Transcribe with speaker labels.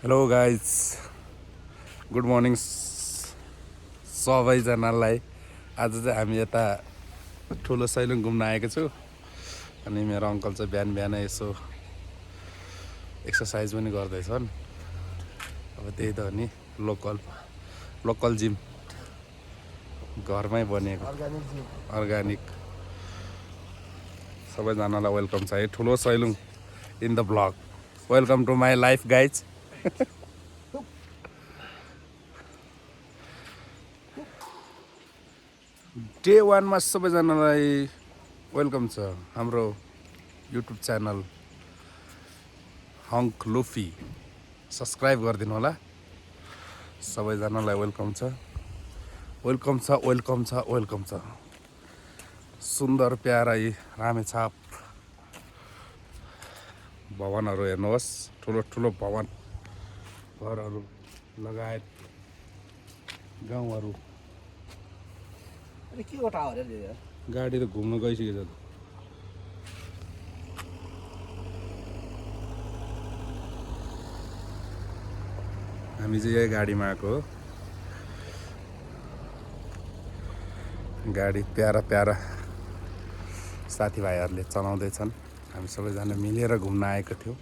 Speaker 1: Hello guys, good morning सबैजनालाई। आज चाहिँ हामी यता ठुलो सैलुङ घुम्न आएको छु। अनि मेरो अङ्कल चाहिँ बिहान बिहानै यसो एक्सर्साइज पनि गर्दैछन्। अब त्यही त हो नि, लोकल जिम घरमै बनेको अर्ग्यानिक। सबैजनालाई वेलकम छ है ठुलो Sailung in the blog. Welcome to my life guys. Day 1 मा सबैजनालाई वेलकम छ हाम्रो YouTube channel Hunk Luffy. Subscribe गरिदिनु होला। सबैजनालाई वेलकम छ, वेलकम छ, वेलकम छ, वेलकम छ। सुन्दर प्यारा यी रामेछाप भवनहरू हेर्नुहोस्, ठुलो ठुलो भवन घरहरू लगायत गाउँहरू। गाडी त घुम्न गइसकेको छ। हामी चाहिँ यही गाडीमा आएको हो। गाडी प्यारा प्यारा साथीभाइहरूले चलाउँदैछन्। हामी सबैजना मिलेर घुम्न आएको थियौँ।